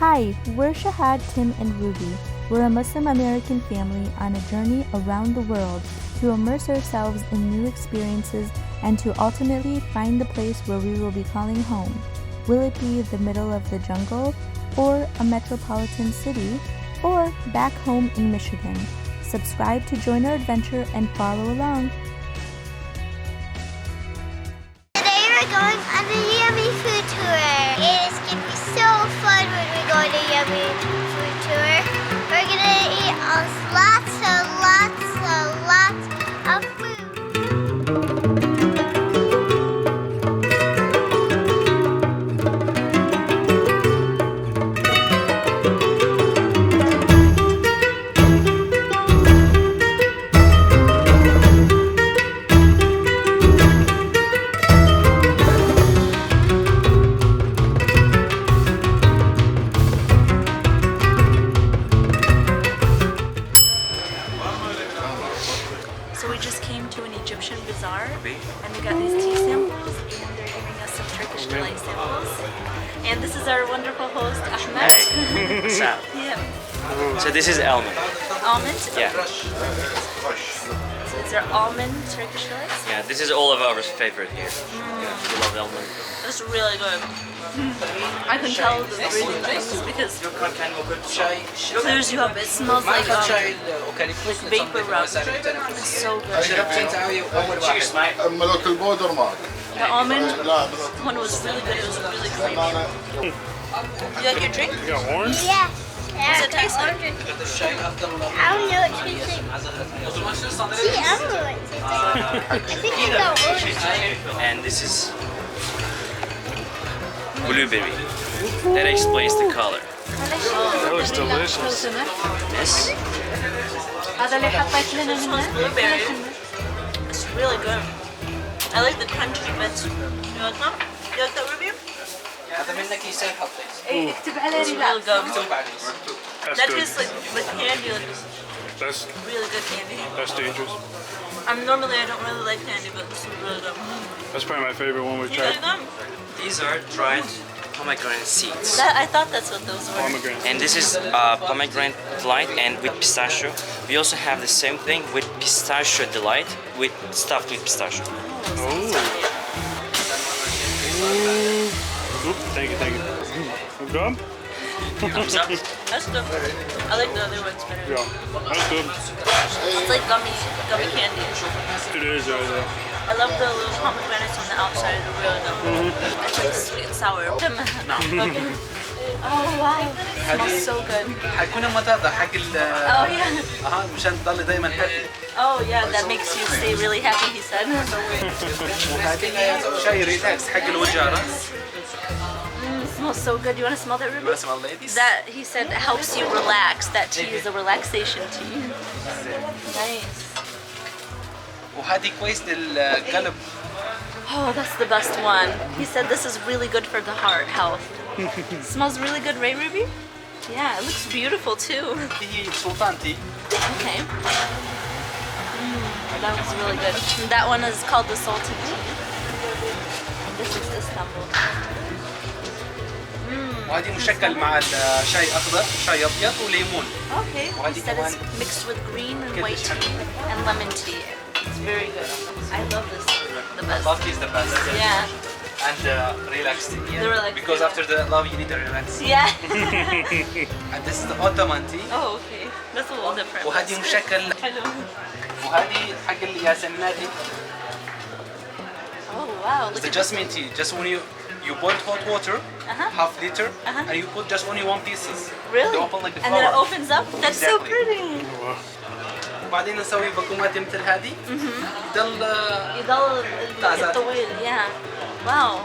Hi, we're Shahad, Tim, and Ruby. We're a Muslim American family on a journey around the world to immerse ourselves in new experiences and to ultimately find the place where we will be calling home. Will it be the middle of the jungle, or a metropolitan city, or back home in Michigan? Subscribe to join our adventure and follow along. Today we're going on a yummy food tour. It is going to be so fun when we go on a yummy food tour. We're going to eat lots and lots and lots of food. So we just came to an Egyptian bazaar and we got these tea samples and they're giving us some Turkish delight samples. And this is our wonderful host, Ahmed. Hey. Sal. Yeah. So this is almond. Almond? Yeah. So it's our almond Turkish delights. Yeah, this is all of our favorite here. Yeah, we love almond. It's really good. I can tell the really nice because there's you have it smells like vapor rub. It's so good. Cheers, mate. The almond one was really good. It was really creamy. You like your drink? You got orange? Yes. What's it taste like? I don't know what it tastes like. See, I don't know what it tastes like. I think it's got orange. And this is blueberry. That explains the color. That looks delicious. This Blueberry. It's really good. I like the crunchy bits. You like that? You like that, Ruby? هذا منك يصير حطي. It's really good. That's That good. tastes like candy, like That's really good candy. dangerous. Normally I don't really like candy, but this is really good. That's probably my favorite one we've You like tried. them? These are dried pomegranate seeds. I thought that's what those were. Pomegranate. And this is pomegranate delight and with pistachio. We also have the same thing with pistachio delight with stuffed with pistachio. Oh. Oop, thank you. Good? Thumbs up. That's good. I like the other ones better. Yeah, that's good. It's like gummy candy. It is, I love the little pomegranates on the outside. They're really good. It's like sweet and sour. Oh wow, it smells so good. حيكون مضاد حق ال Oh yeah. مشان تضل دائما happy. Oh yeah, that makes you stay really happy, he said. وهذه شاي ريلاكس حق الوجارة. It smells so good. You want to smell that, Ruby? اسمها ladies. That, he said, helps you relax. That tea is a relaxation tea. Nice. وهذه كويس للقلب. Oh, that's the best one. He said this is really good for the heart health. Smells really good, right, Ruby? Yeah, it looks beautiful too. هي سلطان تي. Okay. That was really good. That one is called the Sultan tea. This is Istanbul. وهذه مشكل مع الشاي أخضر، شاي أبيض وليمون. Okay. He said it's mixed with green and white tea and lemon tea. It's very good. I love this. The best. Love tea is the best. Yeah. And relax tea. The relax Because tea. after the love you need a relax. Yeah. And this is the Ottoman tea. Oh, okay. That's a little different. وهذه مشكل. Hello. وهذه حق الياسميناتي. Oh wow. It's Look the at jasmine tea. Just when you boil hot water, half liter, and you put just only one pieces. Really? They open like the And then it flower. opens up? That's so Exactly. pretty. وبعدين نسوي بقومات مثل هذه يضل يضل طويل. Yeah. Wow.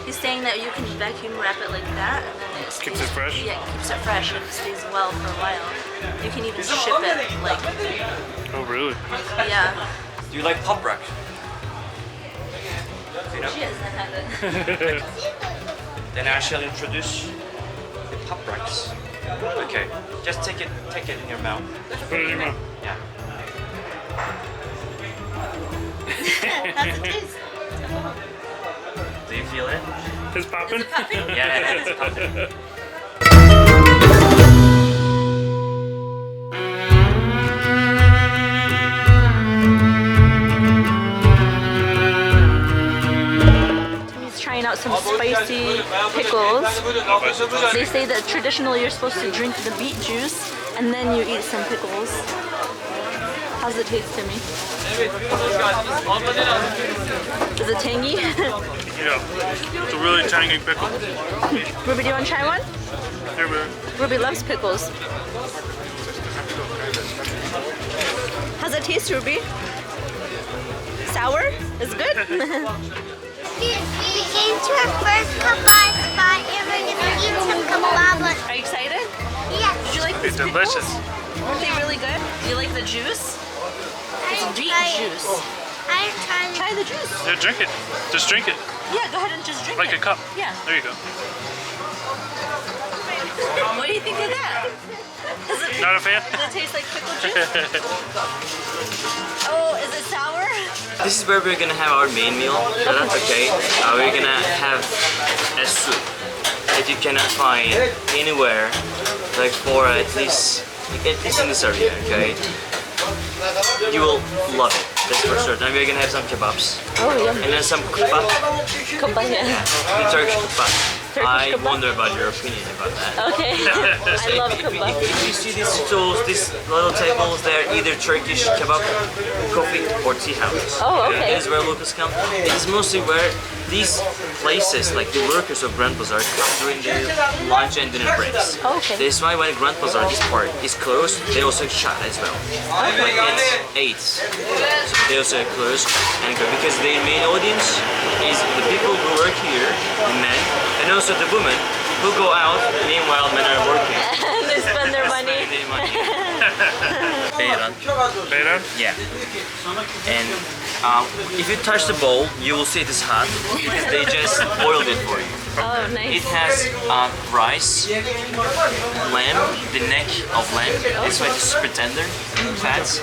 He's saying that you can vacuum wrap it like that and then it Keeps stays, it fresh? Yeah, it keeps it fresh and it stays well for a while. You can even ship it like, Oh, really? yeah. Do you like pop rock? You know? She hasn't had it. Then I shall introduce the pop rocks. Okay, just take it in your mouth. Put it in your mouth. Yeah. How's it taste? Do you feel it? It's popping? Is it popping? Yeah, it's popping. spicy pickles. They say that traditionally you're supposed to drink the beet juice and then you eat some pickles. How's it taste to me? Is it tangy? Yeah. It's a really tangy pickle. Ruby, do you want to try one? Here we are. Ruby loves pickles. How's it taste, Ruby? Sour? It's good? We came to our first kebab spot and we're gonna eat some kebabs. Are you excited? Yes. Did you like these It's delicious. pickles? Aren't they really good? Do you like the juice? It's beet juice. I tried it. Try the juice. Yeah, drink it. Just drink it. Yeah, go ahead and just drink Like it. a cup. Yeah. There you go. What do you think of that? Does it, Not a fan? does it taste like pickle juice? Oh, is it sour? This is where we're gonna have our main meal. Okay. We're gonna have a soup that you cannot find anywhere, like for at least in this area. Okay. You will love it. That's for sure. Now we're gonna have some kebabs Oh, yum. and then some kebab. Kebab, yeah. The Turkish kebab. I kebab? wonder about your opinion about that. Okay. I love kebab. If you see these stools, these little tables, they're either Turkish kebab, coffee, or tea house. Oh, okay. That is where locals come. It is mostly where these places, like the workers of Grand Bazaar, come during their lunch and dinner breaks. Okay. That's why when Grand Bazaar, this part, is closed, they also shut as well. Like at 8. So they also close and go because their main audience is the people who work here, the men, and also the women who go out, meanwhile men are working. They spend their money. Spend their money. Beyran. Beyran? Yeah. And if you touch the bowl, you will see it is hot because they just boiled it for you. Oh, It nice. has rice, lamb, the neck of lamb. That's why it's super tender, fats.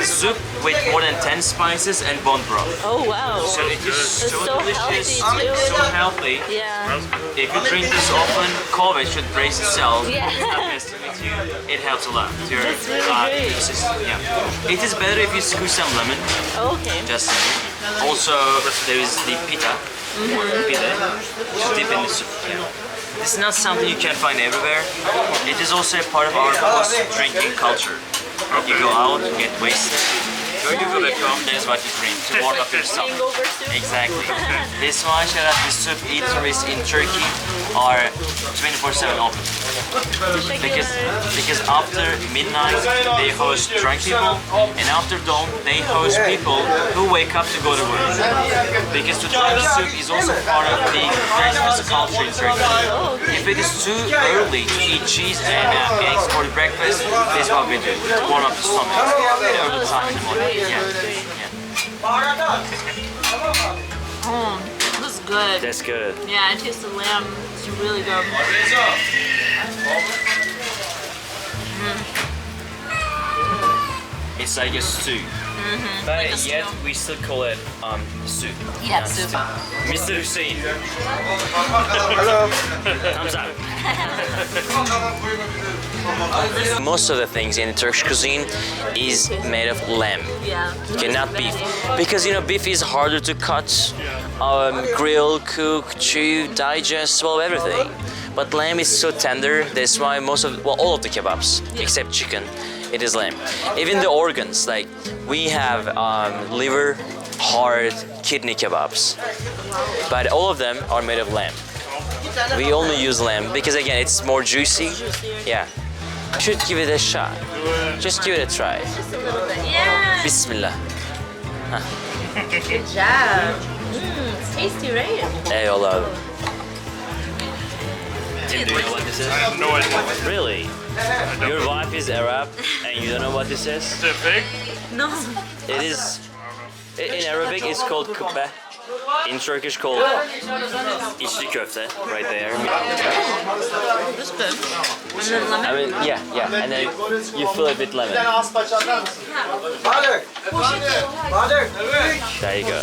Soup with more than 10 spices and bone broth. Oh, wow. So it is It's so so delicious, healthy, too. so healthy. Yeah. If you drink this often, COVID should brace itself. Yeah. It's not messing with you. It helps a lot. To your, That's really great. immune system. Yeah. It is better if you squeeze some lemon. Okay. Just saying. Also, there is the pita. Pita. Just dip in the soup. Yeah. It's not something you can find everywhere. It is also a part of our post-drinking culture. You go out, get wasted. When you go back home, that's what you drink to warm up your stomach. Hangover soup. Exactly. This one, shout out the soup eateries in Turkey are 24/7 open. Because after midnight they host drunk people, and after dawn they host people who wake up to go to work. Because to drink soup is also part of the breakfast culture in Turkey. If it is too early to eat cheese and eggs for the breakfast, this is what we do to warm up the stomach at early time in the morning. Yeah. This is good. That's good. Yeah, I taste the lamb. It's really good. It's like a stew. But yet we still call it soup. Yeah, not soup. stew. Mr. Hussein. Thumbs up. Most of the things in Turkish cuisine is made of lamb. Yeah. Okay, not beef. Because beef is harder to cut, grill, cook, chew, digest, well, everything. But lamb is so tender, that's why all of the kebabs, except chicken, it is lamb. Even the organs, like we have liver, heart, kidney kebabs. But all of them are made of lamb. We only use lamb because again, it's more juicy. Yeah. You should give it a shot. Just give it a try. Just a little bit. Yeah. Bismillah. Good job. It's tasty, right? Eyvallah. Tim, do you know what this is? I have no idea. Really? Your wife is Arab and you don't know what this is? Is it pig? No. It is. In Arabic, it's called kubbe. In Turkish, called içli köfte, right there. It's good. And then lemon. I mean, yeah. And then you fill it with lemon. There you go.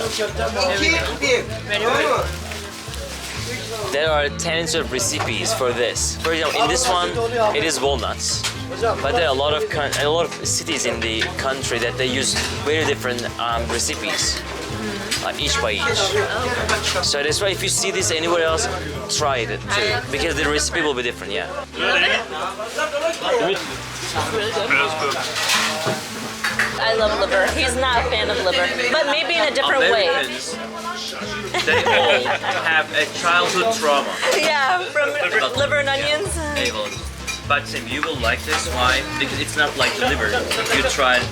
There are tons of recipes for this. For example, in this one, it is walnuts. But there are a lot of cities in the country that they use very different recipes. each by each. So that's why if you see this anywhere else, try it too, because the recipe will be different. Yeah. Really? Really good. That's good. I love liver. He's not a fan of liver, but maybe in a different way. Americans, they all have a childhood trauma. Yeah, from liver and onions. They will. But Tim, you will like this. Why? Because it's not like the liver you tried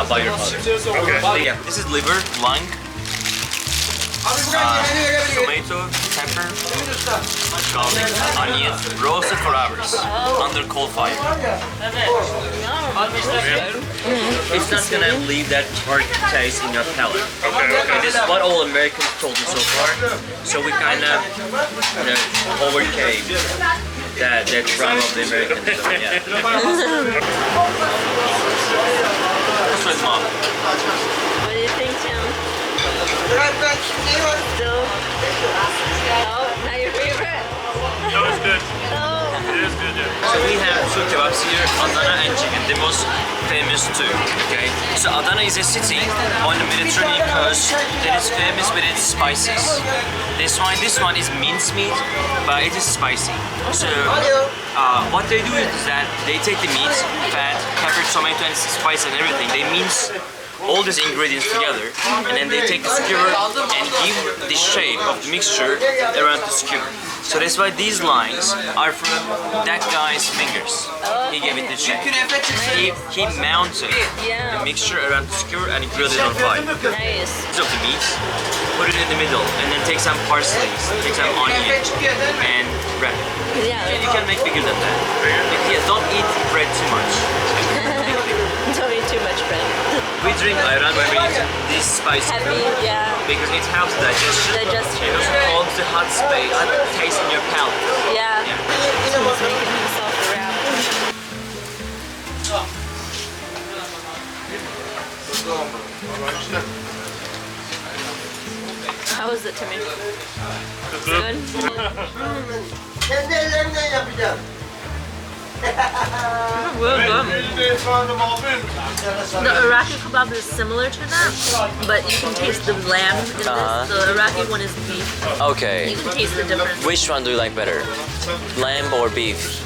by your mother. Okay. But yeah, this is liver, lung, tomato, pepper, garlic, onion, roasted for hours under coal fire. It's not gonna leave that tart taste in your palate. Okay. This is what all Americans told me so far. So we kind of, overcame that trauma of the Americans. So, yeah. That's my mom. What do you think, Tim? Still? Oh, not your favorite? No, it's good. Oh. It is good, yeah. So we have two kebabs here, Adana and chicken, the most famous two, okay? So Adana is a city on the Mediterranean coast that is famous with its spices. This one is mincemeat, but it is spicy. So what they do is that they take the meat, fat, pepper, tomato, and spice and everything. They mince all these ingredients together, and then they take the skewer and give the shape of the mixture around the skewer. So that's why these lines are from that guy's fingers. He gave it the shape. He mounted the mixture around the skewer and grilled it on fire. Nice. Of the meat, put it in the middle, and then take some parsley, take some onion, and wrap it. Yeah. You can make bigger than that. Yeah, don't eat bread too much. Don't eat too much bread. We drink ayran when we eat this spicy Heavy, food yeah. because it helps digestion. Digestion. It also calms the hot space, hot taste in your palate. Yeah. Yeah. He's making himself a wrap. How was it, Timmy? Good? Kendi ellerimle yapacağım. The Iraqi kebab is similar to that, but you can taste the lamb in this. The Iraqi one is beef. Okay. You can taste the difference. Which one do you like better? Lamb or beef?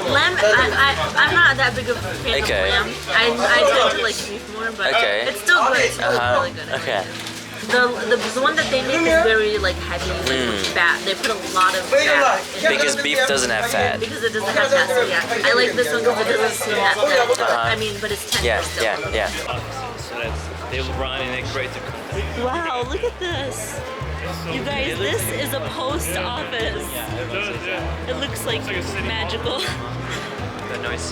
Lamb, I'm not that big of a fan Okay. of lamb. I tend to like beef more, but Okay. it's still good. It's still really good. Okay. The one that they make is very like heavy, like fat. They put a lot of fat. Because beef doesn't have fat. Because it doesn't have fat, so yeah. I like this one because it doesn't seem that fat. I mean, but it's tender Yeah, still. yeah. So they will run in a crate. Wow, look at this. You guys, this is a post office. It looks like magical. The nice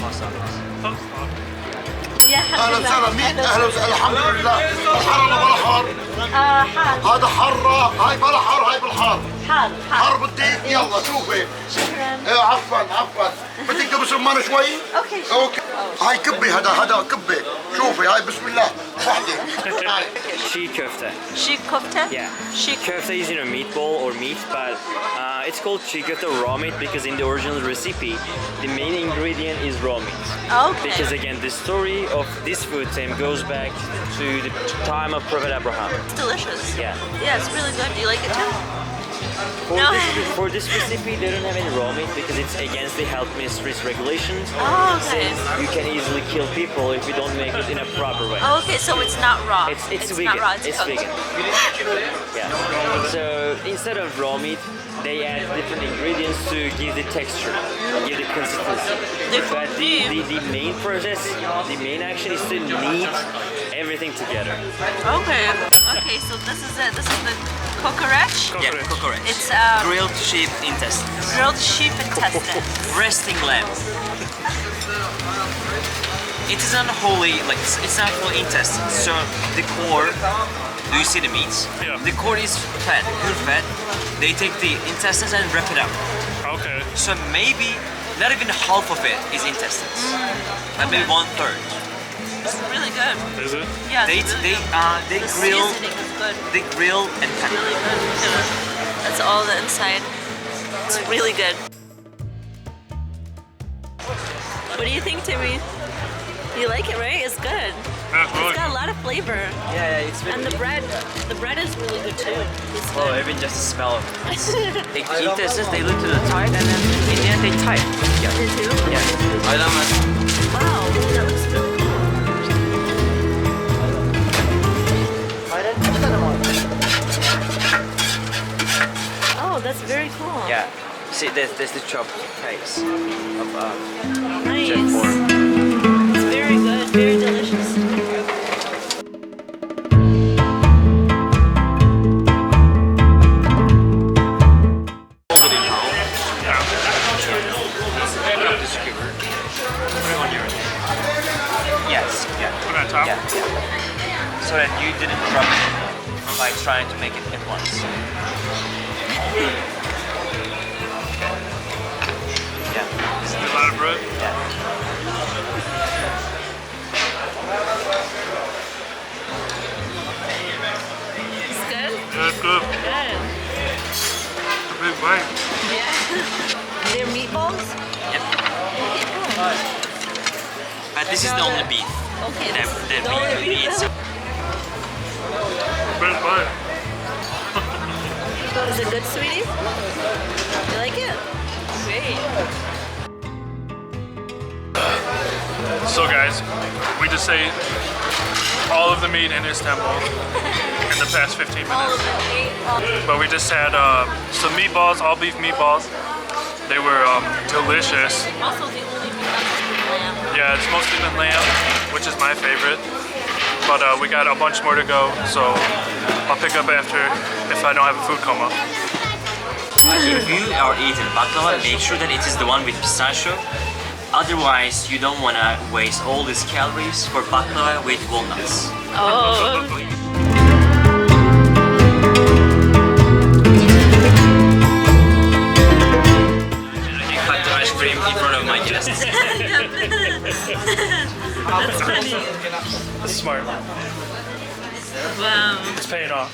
post office. Yeah, اهلا وسهلا مين اهلا وسهلا الحمد لله الحر ولا بلا حار؟ حار هذا حرة هاي بلا حار هاي بالحار حار حار بالدين يلا شوفي عفوا بدك قبل رمان شوي؟ اوكي هاي كبي هذا كبي شوفي هاي بسم الله وحدة Sheet kofta. Sheik kofta? Yeah. Sheik Kofta is meatball or meat, but it's called sheet kofta raw meat because in the original recipe, the main ingredient is raw meat. Okay. Because again, the story of this food team goes back to the time of Prophet Abraham. It's delicious. Yeah. Yeah, it's really good. Do you like it too? For this recipe, they don't have any raw meat because it's against the health ministry's regulations. Oh, okay. Since you can easily kill people if you don't make it in a proper way. Oh, okay, so it's not raw. It's vegan. Not raw, it's cooked. vegan. Yeah. So instead of raw meat, they add different ingredients to give the texture, give the consistency. But the main process, the main action is to knead everything together. Okay. Okay, so this is it. This is the kokoreç. Yeah, kokoreç. It's Grilled sheep intestines. grilled sheep intestine. Resting lamb. It is unholy, like it's not full intestines. So the core, do you see the meat? Yeah. The core is fat, pure fat. They take the intestines and wrap it up. Okay. So maybe not even half of it is intestines, but maybe 1/3. It's really good. Is it? Yeah, They it's they really they the grill, seasoning is good. they grill and pack. Really good. Yeah. That's all the inside. It's really good. What do you think, Timmy? You like it, right? It's good. That's It's good. got a lot of flavor. Yeah, it's And the bread is really good too. It's Oh, good. even just the smell of it. They eat this, they look to the tide, and then in the end they tie it. Yeah. Did too? Yeah. Wow, that looks really cool. Oh, that's very cool. Yeah. See, there's the chopped cakes of Nice. chef form. It's very good, very delicious. Yes. Yeah. Put it on top. Yeah. Yeah. So that you didn't drop it by trying to make it at once. Yeah. Is it a lot of bread? Yeah. It's good? That's good. Good. Big bite. Yeah. They're meatballs? Yep. But this is the only beef Okay. that the only we eat. So Big bite. Is it good, sweetie? You like it? Great. So guys, we just ate all of the meat in Istanbul in the past 15 All of minutes. it. But we just had some meatballs, all beef meatballs. They were delicious. Also, the only meat that's lamb. Yeah, it's mostly been lamb, which is my favorite. But we got a bunch more to go, so I'll pick up after if I don't have a food coma. if you are eating baklava, make sure that it is the one with pistachio. Otherwise, you don't want to waste all these calories for baklava with walnuts. Oh. I cut the ice cream in front of my guests. That's funny. That's smart. Wow. It's paying off.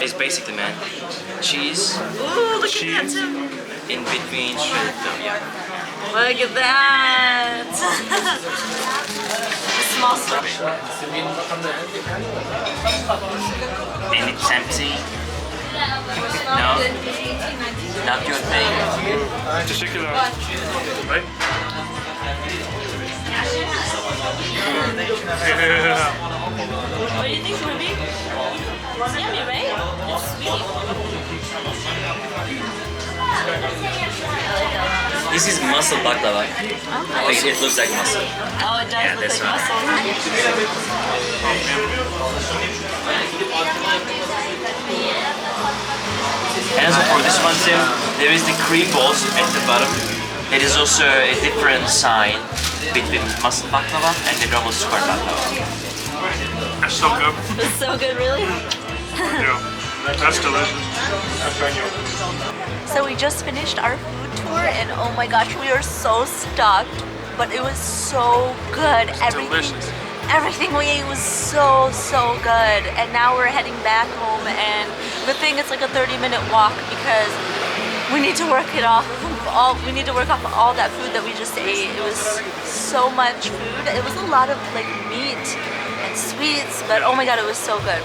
It's basically, man, cheese Ooh, look at that too. in between shredded dough. Yeah. Look at that. Small stuff. And it's empty. No, not your thing. Just shake it out. Right? Yeah. What do you think, Ruby? It's yummy, right? It's sweet. This is muscle baklava. Okay. Like, it looks like muscle. Oh, it does Yeah, look that's like right. And also for this one, Tim, there is the cream balls at the bottom. It is also a different sign between muscle baklava and the normal square baklava. That's so good. It's so good, really? Yeah. That's delicious. So we just finished our food tour and oh my gosh, we are so stuffed, but it was so good. Delicious. Everything we ate was so good. And now we're heading back home and good thing it's like a 30-minute walk because we need to work it off. We need to work off all that food that we just ate. It was so much food. It was a lot of like meat and sweets, but oh my god, it was so good.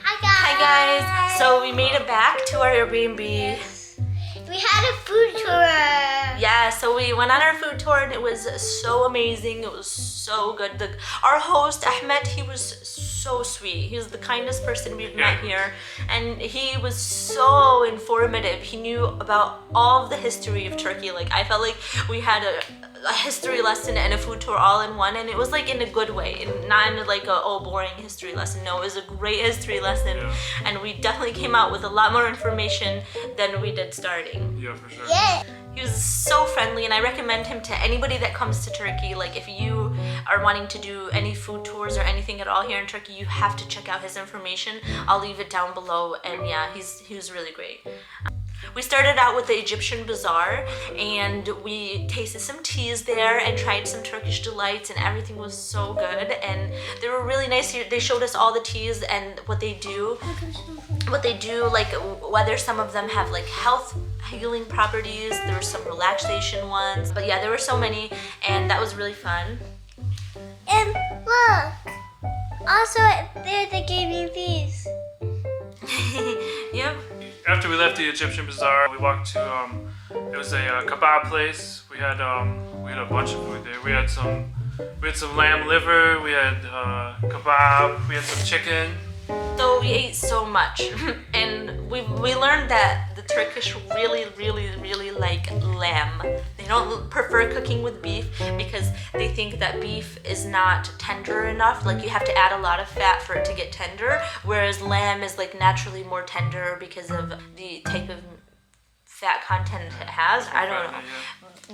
Hi guys, so we made it back to our Airbnb. We had a food tour. Yeah, so we went on our food tour and it was so amazing. It was so good. Our host, Ahmed, he was so sweet. He was the kindest person we've met here. And he was so informative. He knew about all of the history of Turkey. Like, I felt like we had a history lesson and a food tour all in one, and it was like in a good way, and not in like a boring history lesson. No, it was a great history lesson, and we definitely came out with a lot more information than we did starting. Yeah, for sure. Yeah. He was so friendly, and I recommend him to anybody that comes to Turkey. Like, if you are wanting to do any food tours or anything at all here in Turkey, you have to check out his information. I'll leave it down below, and yeah, he was really great. We started out with the Egyptian bazaar, and we tasted some teas there and tried some Turkish delights, and everything was so good. And they were really nice. They showed us all the teas and what they do, like whether some of them have like health healing properties. There were some relaxation ones, but yeah, there were so many, and that was really fun. And look, also there they gave me these. Yep. After we left the Egyptian bazaar, we walked to it was a kebab place. We had a bunch of food there. We had some lamb liver. We had kebab. We had some chicken. So we ate so much, and we learned that the Turkish really like lamb. They don't prefer cooking with beef because they think that beef is not tender enough. Like you have to add a lot of fat for it to get tender, whereas lamb is like naturally more tender because of the type of fat content it has. I don't know.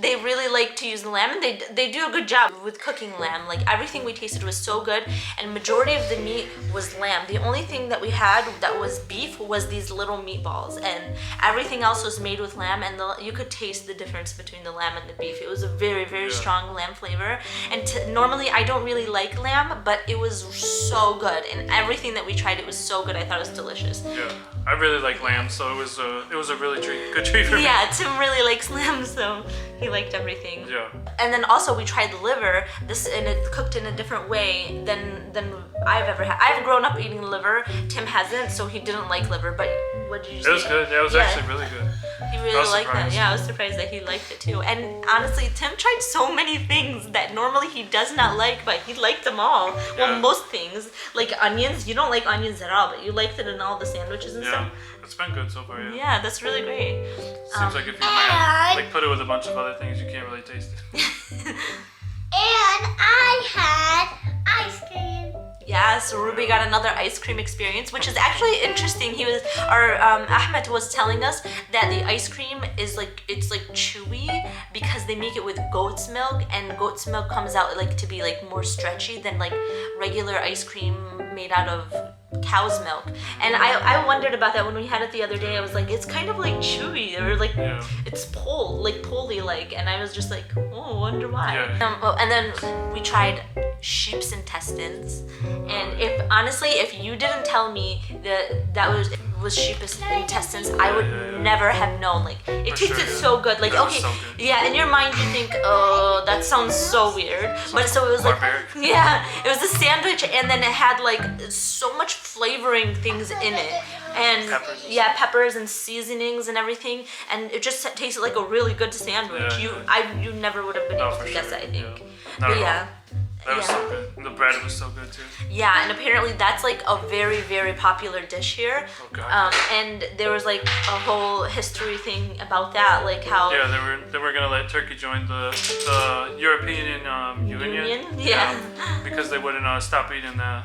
They really like to use lamb, and they do a good job with cooking lamb. Like everything we tasted was so good, and majority of the meat was lamb. The only thing that we had that was beef was these little meatballs, and everything else was made with lamb, and you could taste the difference between the lamb and the beef. It was a very strong lamb flavor, and normally I don't really like lamb, but it was so good, and everything that we tried, it was so good. I thought it was delicious. Yeah, I really like lamb, so it was a really good treat for me. Yeah, Tim really likes lamb, so he liked everything. Yeah. And then also we tried the liver. And it's cooked in a different way than I've ever had. I've grown up eating liver. Tim hasn't, so he didn't like liver. But what did you say? It was good. Yeah, it was actually really good. He really liked that. Yeah, I was surprised that he liked it too. And honestly, Tim tried so many things that normally he does not like, but he liked them all. Yeah. Well, most things. Like onions. You don't like onions at all, but you liked it in all the sandwiches and stuff. It's been good so far, yeah. Yeah, that's really great. Seems like if you like put it with a bunch of other things, you can't really taste it. And I had ice cream. Yeah, so Ruby got another ice cream experience, which is actually interesting. Ahmed was telling us that the ice cream is it's chewy because they make it with goat's milk, and goat's milk comes out to be more stretchy than regular ice cream made out of cow's milk. And I wondered about that when we had it the other day. I was like, it's kind of chewy, or it's poly, and I was just oh, I wonder why. Yeah. And then we tried sheep's intestines, and if you didn't tell me that was sheep's intestines, I would never have known. It tasted so good. Okay, so good. Yeah, in your mind you think, oh, that sounds so weird, but so it was yeah, it was a sandwich, and then it had so much flavoring things in it, and peppers and seasonings and everything, and it just tasted like a really good sandwich. You never would have been able to guess that, I think. Yeah. That was so good. And the bread was so good too. Yeah, and apparently that's a very popular dish here. Oh god. And there was a whole history thing about that, how they were gonna let Turkey join the European Union. Yeah. Because they wouldn't stop eating the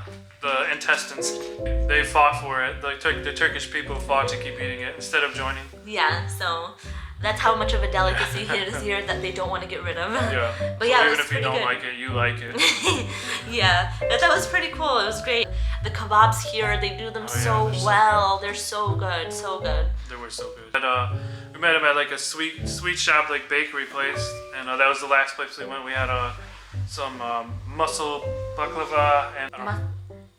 intestines. They fought for it. The Turkish people fought to keep eating it instead of joining. Yeah. So. That's how much of a delicacy it is here that they don't want to get rid of. Yeah. But so even if you don't like it, you like it. Yeah. That was pretty cool. It was great. The kebabs here, they do them so well. They're so good. So good. They were so good. We met him at a sweet shop, bakery place, and that was the last place we went. We had some mussel baklava and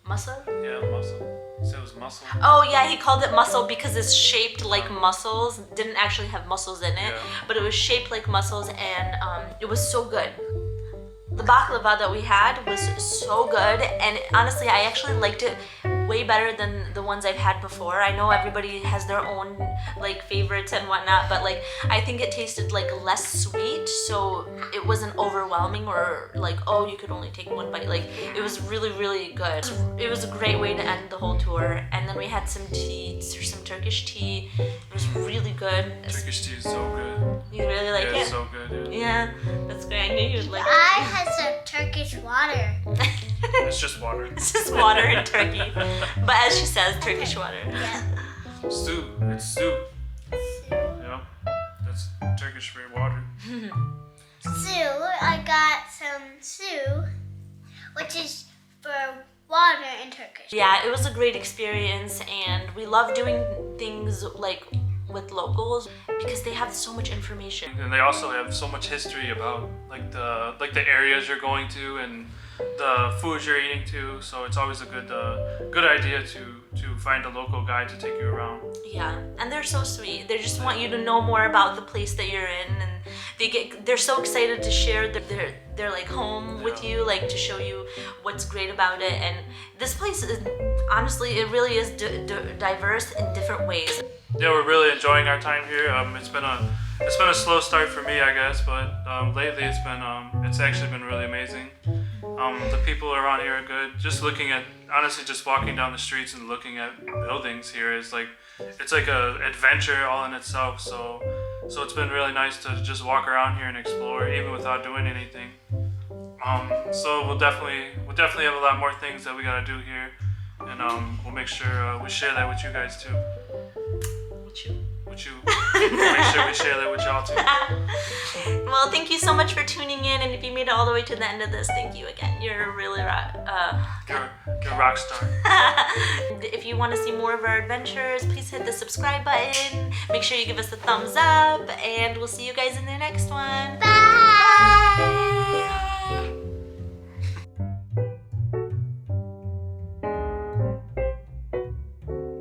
mussel? Yeah, mussel. He said it was mussel. Oh yeah, he called it mussel because it's shaped like mussels. Didn't actually have mussels in it, but it was shaped like mussels, and it was so good. The baklava that we had was so good, and honestly, I actually liked it way better than the ones I've had before. I know everybody has their own favorites and whatnot, but I think it tasted less sweet, so it wasn't overwhelming or oh, you could only take one bite. It was really good. It was a great way to end the whole tour. And then we had some tea, or some Turkish tea. It was really good. Turkish tea is so good. You really like it? Yeah, it's so good. Yeah, that's great. I knew you'd like it. I had some Turkish water. It's just water. It's just water in Turkey. But as she says, Turkish water. Yeah. Stew. It's stew. Yeah. That's Turkish for water. Stew. I got some stew, which is for water in Turkish. Yeah, it was a great experience, and we love doing things with locals because they have so much information. And they also have so much history about like the areas you're going to and the foods you're eating too. So it's always a good idea to find a local guide to take you around. Yeah, and they're so sweet. They just want you to know more about the place that you're in, and they're so excited to share their like home with you, like to show you what's great about it. And this place is honestly, it really is diverse in different ways. Yeah, we're really enjoying our time here. It's been a slow start for me, I guess, but lately it's actually been really amazing. The people around here are good. Just just walking down the streets and looking at buildings here is like, it's like a adventure all in itself. So it's been really nice to just walk around here and explore, even without doing anything. So we'll definitely have a lot more things that we gotta do here, and we'll make sure we share that with you guys too. With you. We'll make sure we share that with y'all too. Well, thank you so much for tuning in, and if you made it all the way to the end of this, thank you again. You're really you're a rock star. If you want to see more of our adventures, please hit the subscribe button. Make sure you give us a thumbs up, and we'll see you guys in the next one. Bye.